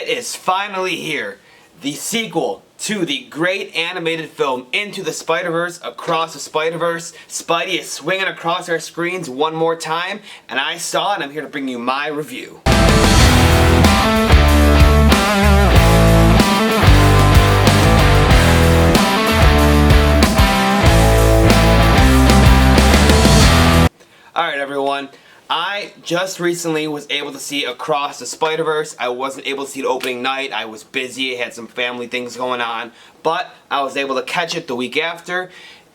It is finally here. The sequel to the great animated film Into the Spider-Verse, Across the Spider-Verse. Spidey is swinging across our screens one more time, and I saw it, and I'm here to bring you my review. Alright everyone, I just recently was able to see Across the Spider-Verse. I wasn't able to see it opening night. I was busy, I had some family things going on, but I was able to catch it the week after,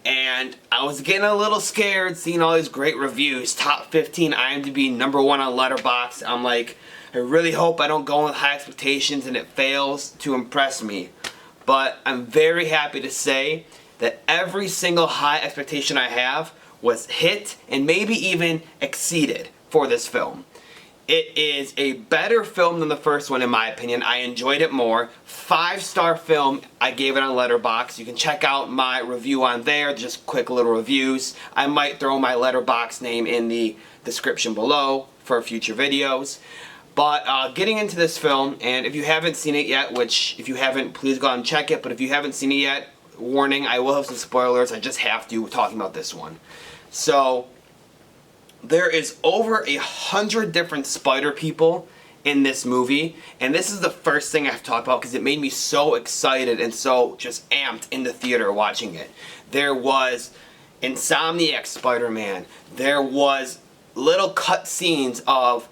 and I was getting a little scared seeing all these great reviews. Top 15 IMDb, #1 on Letterboxd. I'm like, I really hope I don't go in with high expectations and it fails to impress me. But I'm very happy to say that every single high expectation I have was hit and maybe even exceeded for this film. It is a better film than the first one in my opinion. I enjoyed it more. 5-star film, I gave it on Letterboxd. You can check out my review on there, just quick little reviews. I might throw my Letterboxd name in the description below for future videos. But getting into this film, and if you haven't seen it yet, which if you haven't, please go out and check it, but if you haven't seen it yet, warning, I will have some spoilers. I just have to talking about this one. So, there is over 100 different spider people in this movie, and this is the first thing I have to talk about because it made me so excited and so just amped in the theater watching it. There was Insomniac Spider-Man. There was little cut scenes of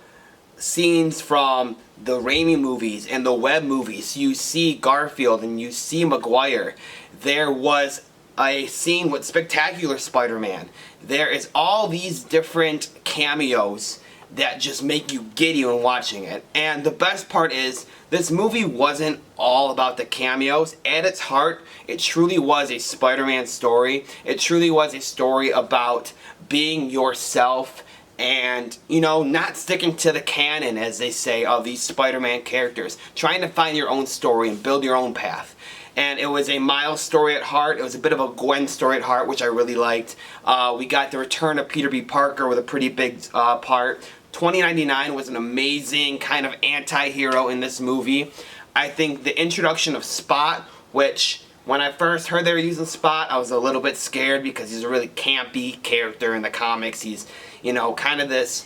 scenes from the Raimi movies and the Webb movies. You see Garfield and you see Maguire. There was a scene with Spectacular Spider-Man. There is all these different cameos that just make you giddy when watching it. And the best part is, this movie wasn't all about the cameos. At its heart, it truly was a Spider-Man story. It truly was a story about being yourself and, you know, not sticking to the canon, as they say, of these Spider-Man characters. Trying to find your own story and build your own path. And it was a Miles story at heart. It was a bit of a Gwen story at heart, which I really liked. We got the return of Peter B. Parker with a pretty big part. 2099 was an amazing kind of anti-hero in this movie. I think the introduction of Spot, which when I first heard they were using Spot, I was a little bit scared because he's a really campy character in the comics. He's, you know, kind of this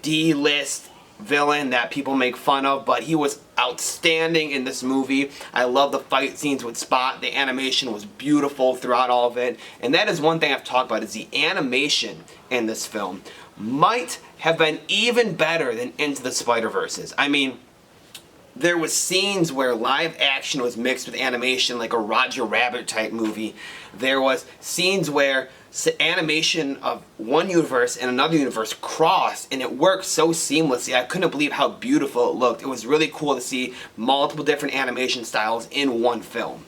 D-list villain that people make fun of, but he was outstanding in this movie. I love the fight scenes with Spot. The animation was beautiful throughout all of it, and that is one thing I've talked about, is the animation in this film might have been even better than Into the Spider-Verse. I mean, there was scenes where live action was mixed with animation, like a Roger Rabbit type movie. There was scenes where animation of one universe and another universe crossed, and it worked so seamlessly. I couldn't believe how beautiful it looked. It was really cool to see multiple different animation styles in one film.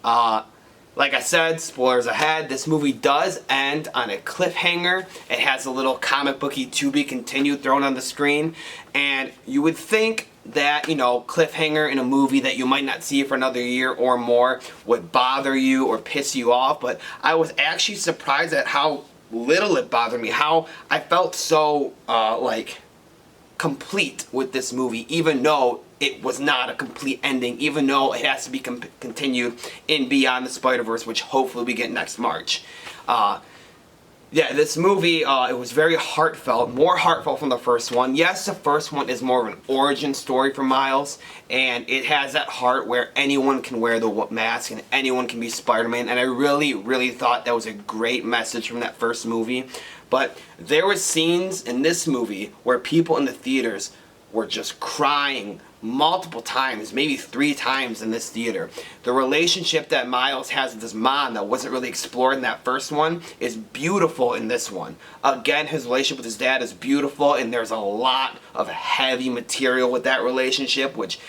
Like I said, spoilers ahead, this movie does end on a cliffhanger. It has a little comic booky to be continued thrown on the screen, and you would think that, you know, cliffhanger in a movie that you might not see for another year or more would bother you or piss you off, but I was actually surprised at how little it bothered me, how I felt so, like, complete with this movie, even though it was not a complete ending, even though it has to be continued in Beyond the Spider-Verse, which hopefully we get next March. Yeah, this movie, it was very heartfelt, more heartfelt from the first one. Yes, the first one is more of an origin story for Miles, and it has that heart where anyone can wear the mask and anyone can be Spider-Man, and I really, really thought that was a great message from that first movie. But there were scenes in this movie where people in the theaters were just crying multiple times, maybe 3 times in this theater. The relationship that Miles has with his mom that wasn't really explored in that first one is beautiful in this one. Again, his relationship with his dad is beautiful, and there's a lot of heavy material with that relationship, which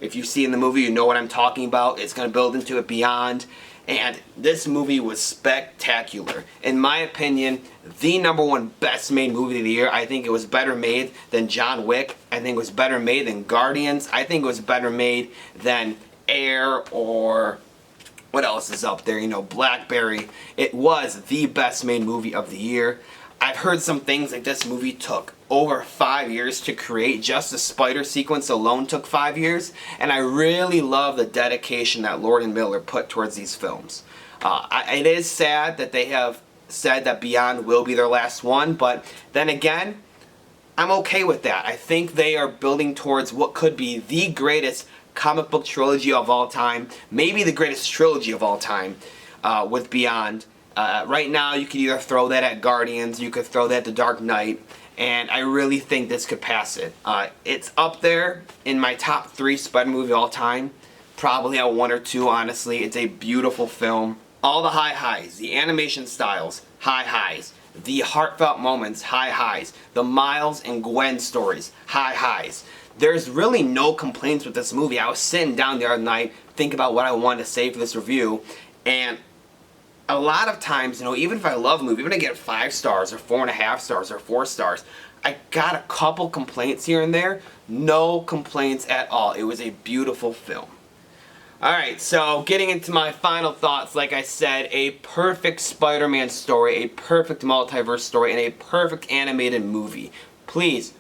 if you see in the movie, you know what I'm talking about. It's going to build into it beyond. And this movie was spectacular. In my opinion, the #1 best made movie of the year. I think it was better made than John Wick. I think it was better made than Guardians. I think it was better made than Air, or what else is up there, you know, Blackberry. It was the best made movie of the year. I've heard some things like this movie took over 5 years to create. Just the spider sequence alone took 5 years. And I really love the dedication that Lord and Miller put towards these films. It is sad that they have said that Beyond will be their last one. But then again, I'm okay with that. I think they are building towards what could be the greatest comic book trilogy of all time. Maybe the greatest trilogy of all time with Beyond. Right now, you could either throw that at Guardians, you could throw that to Dark Knight, and I really think this could pass it. It's up there in my top 3 Spider movie of all time. Probably at 1 or 2, honestly. It's a beautiful film. All the high highs, the animation styles, high highs. The heartfelt moments, high highs. The Miles and Gwen stories, high highs. There's really no complaints with this movie. I was sitting down the other night thinking about what I wanted to say for this review, and a lot of times, you know, even if I love a movie, even if I get 5 stars or 4.5 stars or 4 stars, I got a couple complaints here and there. No complaints at all. It was a beautiful film. Alright, so getting into my final thoughts, like I said, a perfect Spider-Man story, a perfect multiverse story, and a perfect animated movie. Please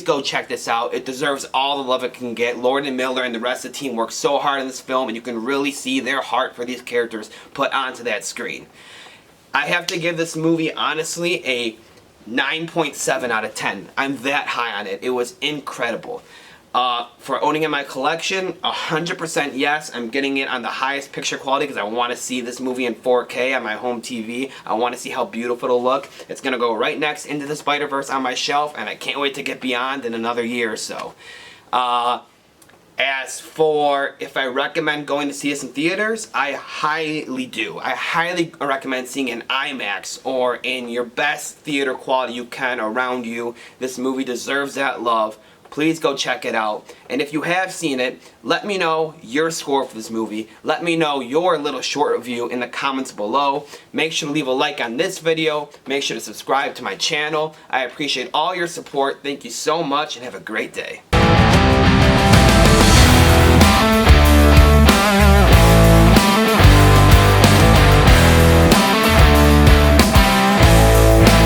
go check this out. It deserves all the love it can get. Lord and Miller and the rest of the team worked so hard on this film, and you can really see their heart for these characters put onto that screen. I have to give this movie, honestly, a 9.7 out of 10. I'm that high on it. It was incredible. For owning in my collection, 100% yes. I'm getting it on the highest picture quality because I want to see this movie in 4K on my home TV. I want to see how beautiful it'll look. It's going to go right next Into the Spider-Verse on my shelf, and I can't wait to get Beyond in another year or so. As for if I recommend going to see this in theaters, I highly do. I highly recommend seeing it in IMAX or in your best theater quality you can around you. This movie deserves that love. Please go check it out. And if you have seen it, let me know your score for this movie. Let me know your little short review in the comments below. Make sure to leave a like on this video. Make sure to subscribe to my channel. I appreciate all your support. Thank you so much and have a great day.